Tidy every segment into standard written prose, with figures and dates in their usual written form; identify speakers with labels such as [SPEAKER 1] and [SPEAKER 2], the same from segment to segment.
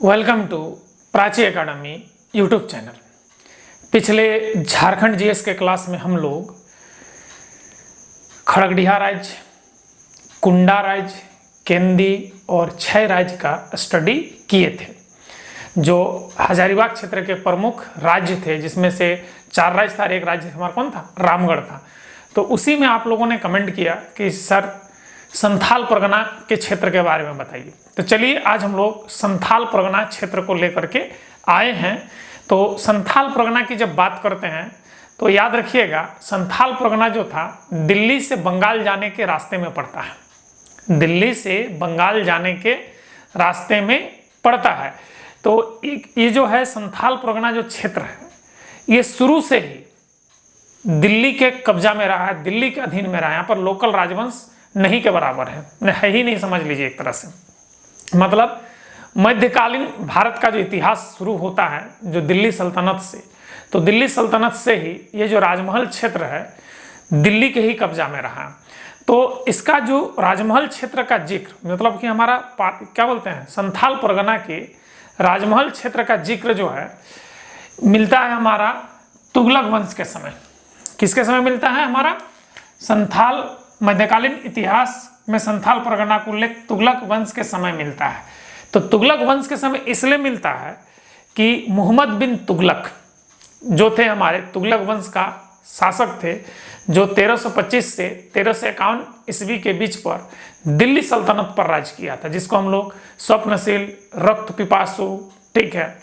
[SPEAKER 1] Welcome to Prachi academy YouTube channel. पिछले Jharkhand GS के class में हम लोग खड़गडिहा राज्य, कुंडा राज्य, केंदी और 6 राज्य का स्टडी किए थे, जो हजारीबाग क्षेत्र के प्रमुख राज्य थे, जिसमें से 4 राज्य था। एक राज्य हमारा कौन था? रामगढ़ था। तो उसी में आप लोगों ने कमेंट किया कि सर संथाल परगना के क्षेत्र के बारे में बताइए। तो चलिए आज हम लोग संथाल परगना क्षेत्र को लेकर के आए हैं। तो संथाल परगना की जब बात करते हैं तो याद रखिएगा, संथाल परगना जो था दिल्ली से बंगाल जाने के रास्ते में पड़ता है। दिल्ली से बंगाल जाने के रास्ते में पड़ता है। तो ये जो है संथाल परगना जो क्षेत्र है, ये शुरू से ही दिल्ली के कब्जा में रहा है, दिल्ली के अधीन में रहा है। यहाँ पर लोकल राजवंश नहीं के बराबर है ही नहीं, समझ लीजिए एक तरह से। मतलब मध्यकालीन भारत का जो इतिहास शुरू होता है जो दिल्ली सल्तनत से, तो दिल्ली सल्तनत से ही ये जो राजमहल क्षेत्र है दिल्ली के ही कब्जा में रहा। तो इसका जो राजमहल क्षेत्र का जिक्र, मतलब कि हमारा क्या बोलते हैं, संथाल परगना के राजमहल क्षेत्र का जिक्र जो है मिलता है हमारा तुगलक वंश के समय। किसके समय मिलता है? हमारा संथाल मध्यकालीन इतिहास में संथाल परगना का उल्लेख तुगलक वंश के समय मिलता है। तो तुगलक वंश के समय इसलिए मिलता है कि मोहम्मद बिन तुगलक जो थे, हमारे तुगलक वंश का शासक थे, जो 1325 से 1351 ईस्वी के बीच पर दिल्ली सल्तनत पर राज किया था, जिसको हम लोग स्वप्नशील, रक्त पिपासु, ठीक है,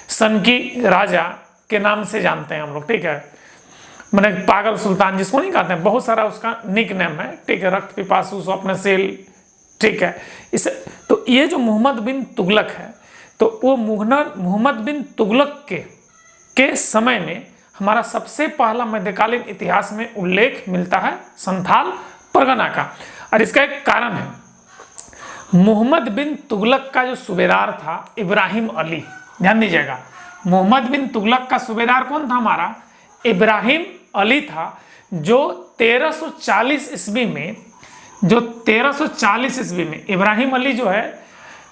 [SPEAKER 1] सनकी राजा के नाम से जानते हैं हम लोग, ठीक है। मैंने पागल सुल्तान जिसको नहीं कहते हैं, बहुत सारा उसका निक नेम है, ठीक है, रक्त पिपासु, स्वप्नशील, ठीक है। इस तो ये जो मोहम्मद बिन तुगलक है, तो वो मोहम्मद बिन तुगलक के समय में हमारा सबसे पहला मध्यकालीन इतिहास में उल्लेख मिलता है संथाल परगना का। और इसका एक कारण है, मोहम्मद बिन तुगलक का जो सूबेदार था इब्राहिम अली, ध्यान दीजिएगा, मोहम्मद बिन तुगलक का सूबेदार कौन था? हमारा इब्राहिम अली था, जो 1340 ईस्वी में इब्राहिम अली जो है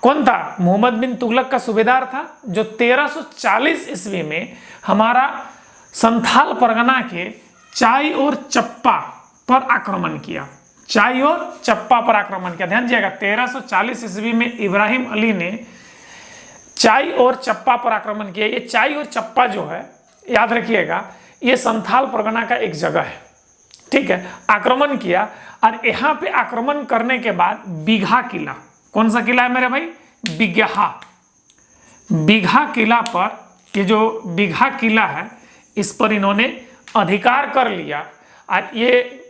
[SPEAKER 1] कौन था? मोहम्मद बिन तुगलक का सूबेदार था, जो 1340 ईस्वी में हमारा संथाल परगना के चाई और चप्पा पर आक्रमण किया। चाई और चप्पा पर आक्रमण किया, ध्यान दीजिएगा, 1340 ईस्वी में इब्राहिम अली ने चाई और चप्पा पर आक्रमण किया। ये चाई और चप्पा जो है, याद रखिएगा, ये संथाल परगना का एक जगह है, ठीक है। आक्रमण किया और यहाँ पे आक्रमण करने के बाद बीघा किला, कौन सा किला है मेरे भाई? बीघा किला पर, ये जो बीघा किला है इस पर इन्होंने अधिकार कर लिया। और ये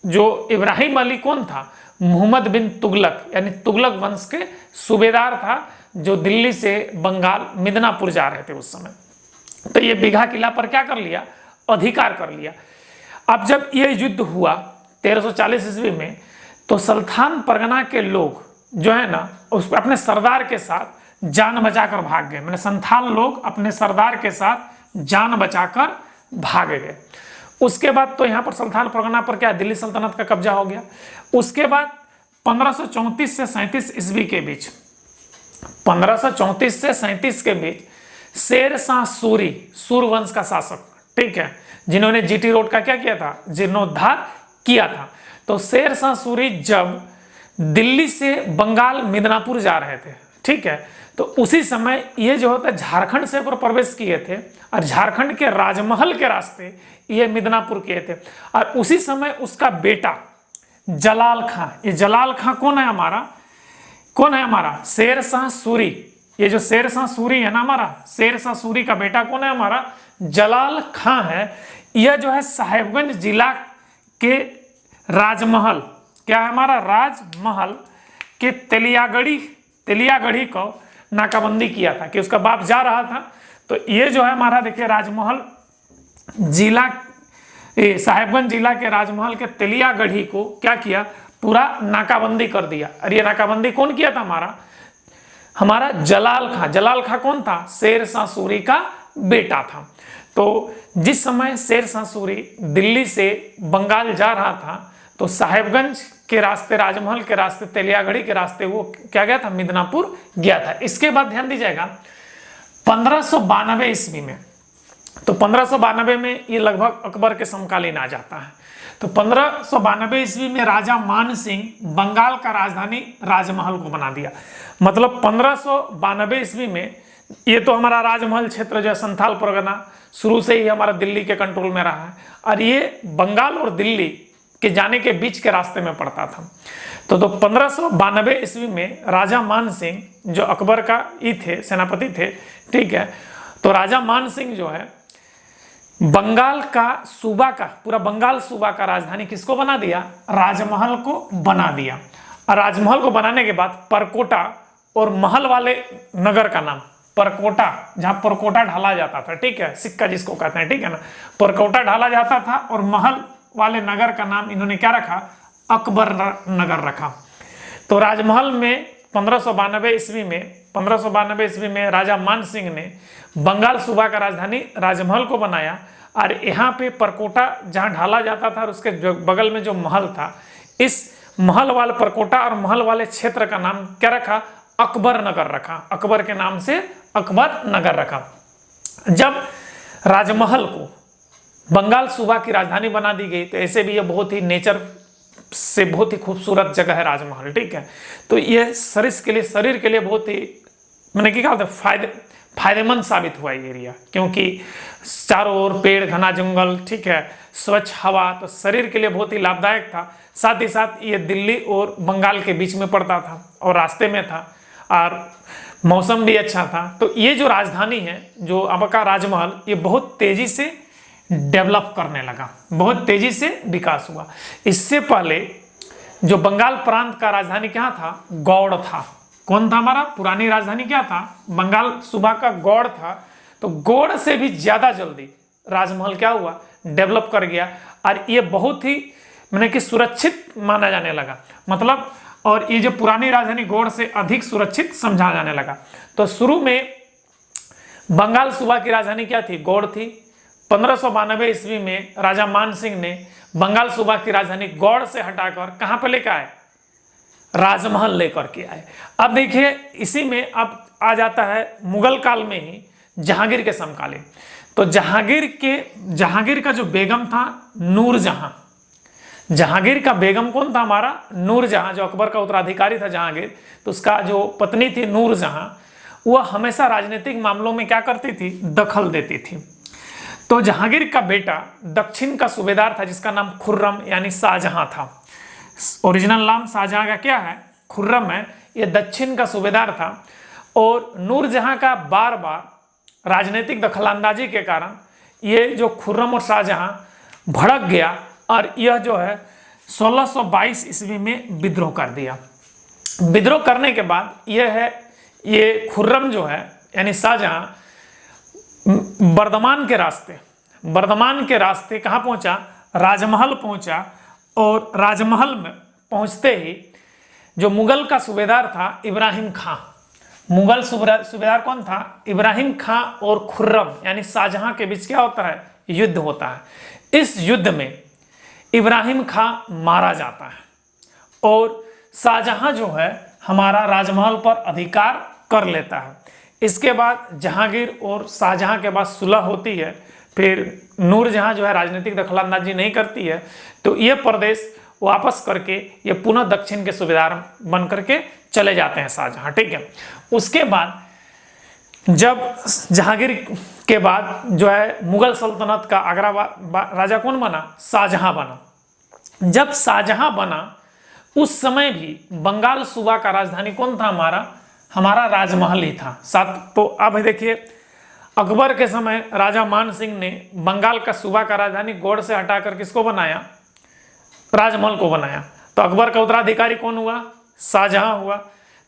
[SPEAKER 1] जो इब्राहिम अली कौन था? मोहम्मद बिन तुगलक, यानी तुगलक वंश के सूबेदार था, जो दिल्ली से बंगाल मिदनापुर जा रहे थे उस समय। तो ये बीघा किला पर क्या कर लिया? अधिकार कर लिया। अब जब ये युद्ध हुआ 1340 ईस्वी में, तो संथाल परगना के लोग जो है ना, उस अपने सरदार के साथ जान बचाकर भाग गए। मैंने संथाल लोग अपने सरदार के साथ जान बचाकर भाग गए। उसके बाद तो यहाँ पर संथाल परगना पर क्या, दिल्ली सल्तनत का कब्जा हो गया। उसके बाद 1534 से 37 ईस्वी के बीच, 1534 से 37 के बीच शेर शाह सूरी, सूर वंश का शासक, ठीक है, जिन्होंने जीटी रोड का क्या किया था? जीर्णोद्धार किया था। तो शेर शाह सूरी जब दिल्ली से बंगाल मिदनापुर जा रहे थे, ठीक है, तो उसी समय ये जो होता है झारखंड से ऊपर प्रवेश किए थे, और झारखंड के राजमहल के रास्ते ये मिदनापुर किए थे। और उसी समय उसका बेटा जलाल खां, ये जलाल खां कौन है हमारा? शेर शाह सूरी। ये जो शेर शाह सूरी है ना, हमारा शेर शाह सूरी का बेटा कौन है? हमारा जलाल खां है। यह जो है साहेबगंज जिला के राजमहल, क्या है हमारा? राजमहल के तेलियागढ़ी को नाकाबंदी किया था, कि उसका बाप जा रहा था। तो ये जो है हमारा, देखिए, राजमहल जिला, साहेबगंज जिला के राजमहल के तेलियागढ़ी को क्या किया? पूरा नाकाबंदी कर दिया। और ये नाकाबंदी कौन किया था? हमारा जलाल खां। जलाल खां कौन था? शेर शाह सूरी का बेटा था। तो जिस समय शेर शाह सूरी दिल्ली से बंगाल जा रहा था, तो साहेबगंज के रास्ते, राजमहल के रास्ते, तेलियागढ़ी के रास्ते वो क्या गया था, मिदनापुर गया था। इसके बाद ध्यान दीजिएगा 1592 ईस्वी में, तो 1592 में ये लगभग अकबर के समकालीन आ जाता है। तो 1592 ईस्वी में राजा मान सिंह बंगाल का राजधानी राजमहल को बना दिया। मतलब 1592 ईस्वी में ये तो हमारा राजमहल क्षेत्र जो है संथाल परगना शुरू से ही हमारा दिल्ली के कंट्रोल में रहा है, और ये बंगाल और दिल्ली के जाने के बीच के रास्ते में पड़ता था। तो 1592 ईस्वी में राजा मान सिंह जो अकबर का ही थे, सेनापति थे, ठीक है। तो राजा मान सिंह जो है बंगाल का सूबा का, पूरा बंगाल सूबा का राजधानी किसको बना दिया, राजमहल को बना दिया। और राजमहल को बनाने के बाद परकोटा और महल वाले नगर का नाम परकोटा, जहां परकोटा ढाला जाता था, ठीक है, सिक्का जिसको कहते हैं, ठीक है ना, परकोटा ढाला जाता था, और महल वाले नगर का नाम इन्होंने क्या रखा, अकबर नगर रखा। तो राजमहल में 1592 ईस्वी में राजा मान सिंह ने बंगाल सूबा का राजधानी राजमहल को बनाया, और यहाँ पे परकोटा जहाँ ढाला जाता था और उसके बगल में जो महल था, इस महल वाले परकोटा और महल वाले क्षेत्र का नाम क्या रखा, अकबर नगर रखा। अकबर के नाम से अकबर नगर रखा। जब राजमहल को बंगाल सूबा की राजधानी बना दी गई, तो ऐसे भी ये बहुत ही नेचर से बहुत ही खूबसूरत जगह है राजमहल, ठीक है। तो ये शरीर के लिए बहुत ही मैंने क्या कहते हैं फायदेमंद साबित हुआ ये एरिया, क्योंकि चारों ओर पेड़, घना जंगल, ठीक है, स्वच्छ हवा, तो शरीर के लिए बहुत ही लाभदायक था। साथ ही साथ ये दिल्ली और बंगाल के बीच में पड़ता था और रास्ते में था, और मौसम भी अच्छा था। तो ये जो राजधानी है, जो अब का राजमहल, ये बहुत तेजी से डेवलप करने लगा, बहुत तेजी से विकास हुआ। इससे पहले जो बंगाल प्रांत का राजधानी क्या था, गौड़ था। कौन था हमारा, पुरानी राजधानी क्या था, बंगाल सूबा का गौड़ था। तो गौड़ से भी ज्यादा जल्दी राजमहल क्या हुआ, डेवलप कर गया, और ये बहुत ही मैंने कि सुरक्षित माना जाने लगा। मतलब और ये जो पुरानी राजधानी गौड़ से अधिक सुरक्षित समझा जाने लगा। तो शुरू में बंगाल सूबा की राजधानी क्या थी, गौड़ थी। 1592 ईस्वी में राजा मान सिंह ने बंगाल सूबा की राजधानी गौड़ से हटाकर कहां पर लेकर आए, राजमहल लेकर के आए। अब देखिए इसी में अब आ जाता है मुगल काल में ही जहांगीर के समकालीन। तो जहांगीर का जो बेगम था नूरजहां, जहांगीर का बेगम कौन था हमारा, नूरजहां, जो अकबर का उत्तराधिकारी था जहांगीर। तो उसका जो पत्नी थी नूरजहां, वह हमेशा राजनीतिक मामलों में क्या करती थी, दखल देती थी। तो जहांगीर का बेटा दक्षिण का सूबेदार था, जिसका नाम खुर्रम यानी शाहजहां था। ओरिजिनल नाम शाहजहां का क्या है, खुर्रम है। ये दक्षिण का सूबेदार था, और नूरजहां का बार बार राजनीतिक दखलंदाजी के कारण ये जो खुर्रम और शाहजहां भड़क गया, और यह जो है 1622 ईस्वी में विद्रोह कर दिया। विद्रोह करने के बाद ये खुर्रम जो है यानी शाहजहां बर्धमान के रास्ते कहाँ पहुंचा, राजमहल पहुंचा। और राजमहल में पहुंचते ही जो मुगल का सूबेदार था इब्राहिम खां, मुगल सूबेदार कौन था, इब्राहिम खां और खुर्रम यानी शाहजहां के बीच क्या होता है, युद्ध होता है। इस युद्ध में इब्राहिम खां मारा जाता है, और शाहजहां जो है हमारा राजमहल पर अधिकार कर लेता है। इसके बाद जहांगीर और शाहजहां के बाद सुलह होती है। फिर नूरजहां जो है राजनीतिक दखलंदाजी नहीं करती है, तो ये प्रदेश वापस करके ये पुनः दक्षिण के सूबेदार बन करके चले जाते हैं शाहजहां, ठीक है। उसके बाद जब जहांगीर के बाद जो है मुगल सल्तनत का आगरा राजा कौन बना, शाहजहां बना। जब शाहजहां बना उस समय भी बंगाल सूबा का राजधानी कौन था, हमारा राजमहल ही था साथ। तो अब देखिए अकबर के समय राजा मान सिंह ने बंगाल का सूबा का राजधानी गौड़ से हटाकर किसको बनाया, राजमहल को बनाया। तो अकबर का उत्तराधिकारी कौन हुआ, शाहजहां हुआ।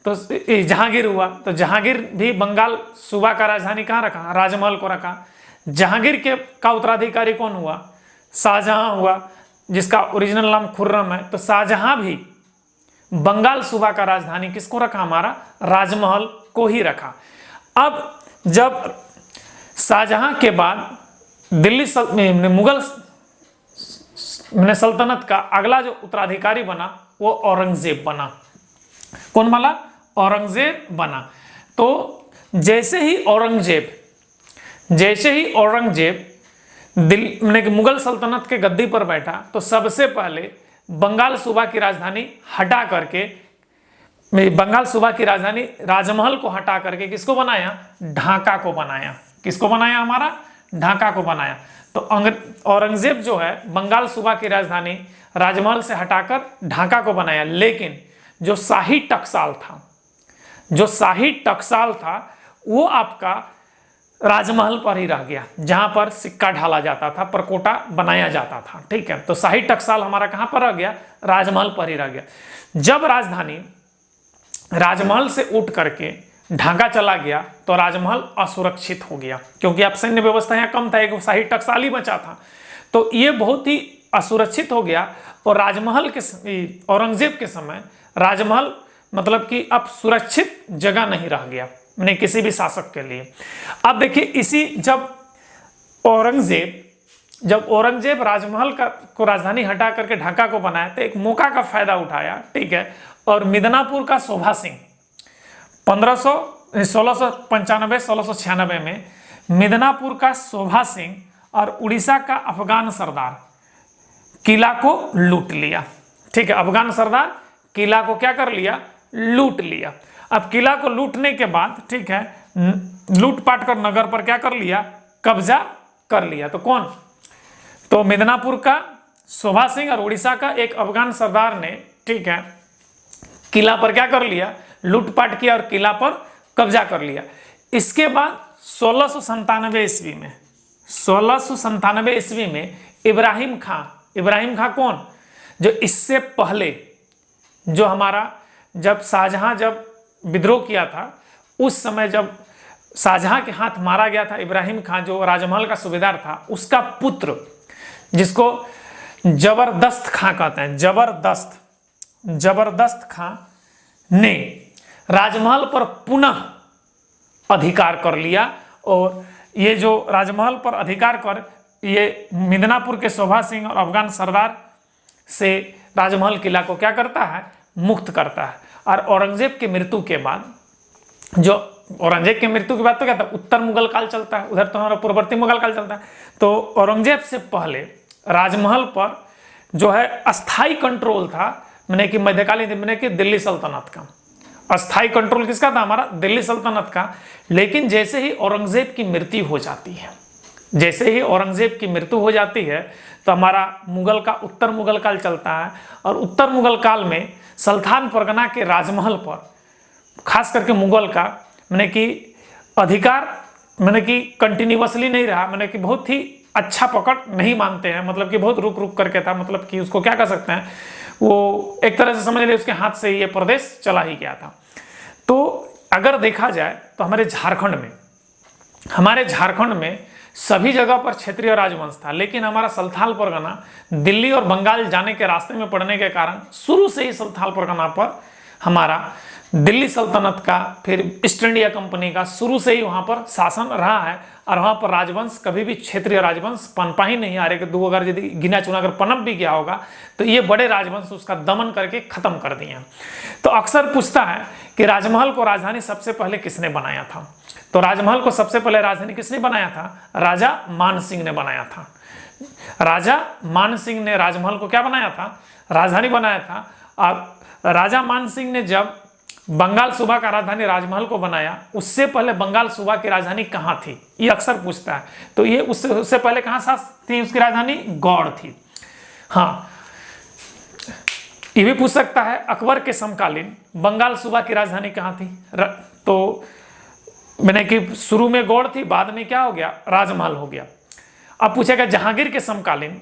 [SPEAKER 1] तो जहांगीर हुआ, तो जहांगीर भी बंगाल सूबा का राजधानी कहाँ रखा, राजमहल को रखा। जहांगीर का उत्तराधिकारी कौन हुआ, शाहजहां हुआ, जिसका ओरिजिनल नाम खुर्रम है। तो शाहजहां भी बंगाल सूबा का राजधानी किसको रखा, हमारा राजमहल को ही रखा। अब जब शाहजहां के बाद दिल्ली मुगल सल्तनत का अगला जो उत्तराधिकारी बना वो औरंगजेब बना। कौन बना? औरंगजेब बना। तो जैसे ही औरंगजेब दिल्ली माने कि मुगल सल्तनत के गद्दी पर बैठा तो सबसे पहले बंगाल सूबा की राजधानी हटा करके, बंगाल सूबा की राजधानी राजमहल को हटा करके किसको बनाया? ढाका को बनाया। किसको बनाया? हमारा ढाका को बनाया। तो औरंगजेब जो है बंगाल सूबा की राजधानी राजमहल से हटाकर ढाका को बनाया, लेकिन जो शाही टकसाल था वो आपका राजमहल पर ही रह गया, जहां पर सिक्का ढाला जाता था, परकोटा बनाया जाता था। ठीक है, तो शाही टकसाल हमारा कहां पर रह गया? राजमहल पर ही रह गया। जब राजधानी राजमहल से उठ करके ढाका चला गया तो राजमहल असुरक्षित हो गया, क्योंकि अब सैन्य व्यवस्था यहाँ कम था, एक शाही टकसाल ही बचा था, तो ये बहुत ही असुरक्षित हो गया। और राजमहल के औरंगजेब के समय राजमहल मतलब कि अब सुरक्षित जगह नहीं रह गया नहीं किसी भी शासक के लिए। अब देखिए इसी जब औरंगजेब राजमहल को राजधानी हटा करके ढाका को बनाया तो एक मौका का फायदा उठाया। ठीक है, और मिदनापुर का शोभा सिंह 1696 में मिदनापुर का शोभा सिंह और उड़ीसा का अफगान सरदार किला को लूट लिया। ठीक है, अफगान सरदार किला को क्या कर लिया? लूट लिया। अब किला को लूटने के बाद, ठीक है, लूटपाट कर नगर पर क्या कर लिया? कब्जा कर लिया। तो कौन? तो मिदनापुर का शोभा सिंह और उड़ीसा का एक अफगान सरदार ने, ठीक है, किला पर क्या कर लिया? लूटपाट किया और किला पर कब्जा कर लिया। इसके बाद 1697 ईस्वी में इब्राहिम खां कौन? जो इससे पहले जो हमारा जब शाहजहां जब विद्रोह किया था उस समय जब शाहजहां के हाथ मारा गया था, इब्राहिम खां जो राजमहल का सूबेदार था, उसका पुत्र जिसको जबरदस्त खां कहते हैं, जबरदस्त खां ने राजमहल पर पुनः अधिकार कर लिया। और ये जो राजमहल पर अधिकार कर ये मिदनापुर के शोभा सिंह और अफगान सरदार से राजमहल किला को क्या करता है? मुक्त करता है। और औरंगजेब की मृत्यु के बाद तो क्या था? उत्तर मुगल काल चलता है, उधर तो हमारा पूर्ववर्ती मुगल काल चलता है। तो औरंगजेब से पहले राजमहल पर जो है अस्थाई कंट्रोल था, मैंने कि मध्यकालीन मैंने कि दिल्ली सल्तनत का अस्थाई कंट्रोल किसका था? हमारा दिल्ली सल्तनत का। लेकिन जैसे ही औरंगजेब की मृत्यु हो जाती है तो हमारा मुगल का उत्तर मुगल काल चलता है। और उत्तर मुगल काल में सल्तान परगना के राजमहल पर खास करके मुगल का मैंने कि अधिकार मैंने कि कंटिन्यूअसली नहीं रहा, मैंने कि बहुत ही अच्छा पकड़ नहीं मानते हैं, मतलब कि बहुत रुक करके था, मतलब कि उसको क्या कर सकते हैं, वो एक तरह से समझ लीजिए उसके हाथ से ये प्रदेश चला ही गया था। तो अगर देखा जाए तो हमारे झारखंड में सभी जगह पर क्षेत्रीय राजवंश था, लेकिन हमारा संथाल परगना दिल्ली और बंगाल जाने के रास्ते में पड़ने के कारण शुरू से ही संथाल परगना पर हमारा दिल्ली सल्तनत का, फिर ईस्ट इंडिया कंपनी का शुरू से ही वहां पर शासन रहा है। और वहां पर राजवंश कभी भी क्षेत्रीय राजवंश पनपा ही नहीं आ रहे। दो अगर यदि गिना चुना अगर पनप भी गया होगा तो ये बड़े राजवंश उसका दमन करके खत्म कर दिए। तो अक्सर पूछता है कि राजमहल को राजधानी सबसे पहले किसने बनाया था? तो राजमहल को सबसे पहले राजधानी किसने बनाया था? राजा मान सिंह ने बनाया था। राजा मान सिंह ने राजमहल को क्या बनाया था? राजधानी बनाया था। और राजा मान सिंह ने जब बंगाल सूबा का राजधानी राजमहल को बनाया, उससे पहले बंगाल सूबा की राजधानी कहाँ थी? ये अक्सर पूछता है। तो ये उससे पहले कहाँ थी उसकी राजधानी? गौड़ थी। हाँ, ये भी पूछ सकता है अकबर के समकालीन बंगाल सूबा की राजधानी कहाँ थी? तो मैंने कि शुरू में गौड़ थी, बाद में क्या हो गया? राजमहल हो गया। अब पूछेगा जहांगीर के समकालीन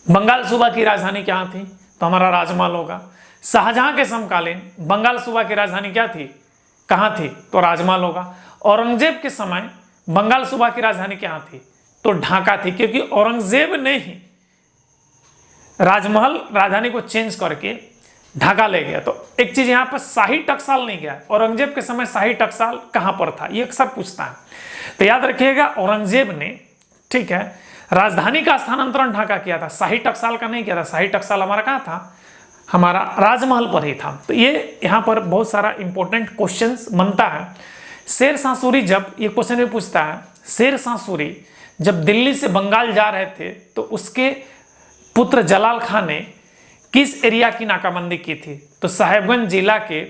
[SPEAKER 1] बंगाल सूबा की राजधानी कहाँ थी? तो हमारा राजमहल होगा। शाहजहां के समकालीन बंगाल सूबा की राजधानी क्या थी? कहाँ थी? तो राजमहल होगा। औरंगजेब के समय बंगाल सूबा की राजधानी कहाँ थी? तो ढाका थी, क्योंकि औरंगजेब ने ही राजमहल राजधानी को चेंज करके ढाका ले गया। तो एक चीज यहाँ पर शाही टकसाल नहीं गया, औरंगजेब के समय शाही टकसाल कहाँ पर था, ये अक्सर पूछता है। तो याद रखिएगा औरंगजेब ने, ठीक है, राजधानी का स्थानांतरण ढाका किया था, शाही टकसाल का नहीं किया था। शाही टकसाल हमारा कहाँ था? हमारा राजमहल पर ही था। तो ये यहाँ पर बहुत सारा इंपॉर्टेंट क्वेश्चंस बनता है। शेर शाह सूरी जब ये क्वेश्चन भी पूछता है, शेर शाह सूरी जब दिल्ली से बंगाल जा रहे थे तो उसके पुत्र जलाल खान ने किस एरिया की नाकाबंदी की थी? तो साहेबगंज जिला के,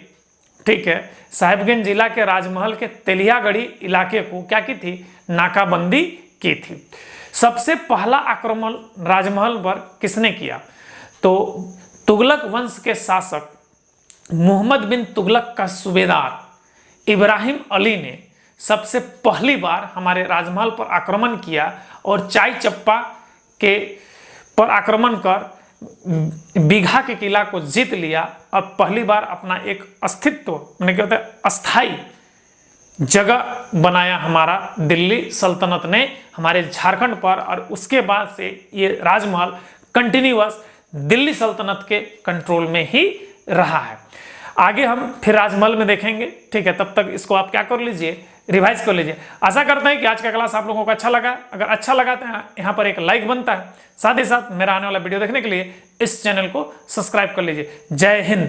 [SPEAKER 1] ठीक है, साहेबगंज जिला के राजमहल के तेलियागढ़ी इलाके को क्या की थी? नाकाबंदी की थी। सबसे पहला आक्रमण राजमहल पर किसने किया? तो तुगलक वंश के शासक मोहम्मद बिन तुगलक का सूबेदार इब्राहिम अली ने सबसे पहली बार हमारे राजमहल पर आक्रमण किया और चाय चप्पा के पर आक्रमण कर बीघा के किला को जीत लिया। अब पहली बार अपना एक अस्तित्व, मैंने क्या होता है, अस्थाई जगह बनाया हमारा दिल्ली सल्तनत ने हमारे झारखंड पर। और उसके बाद से ये राजमहल कंटिन्यूअस दिल्ली सल्तनत के कंट्रोल में ही रहा है। आगे हम फिर राजमहल में देखेंगे, ठीक है। तब तक इसको आप क्या कर लीजिए, रिवाइज कर लीजिए। आशा करते हैं कि आज का क्लास आप लोगों को अच्छा लगा। अगर अच्छा लगा तो यहाँ पर एक लाइक बनता है, साथ ही साथ मेरा आने वाला वीडियो देखने के लिए इस चैनल को सब्सक्राइब कर लीजिए। जय हिंद।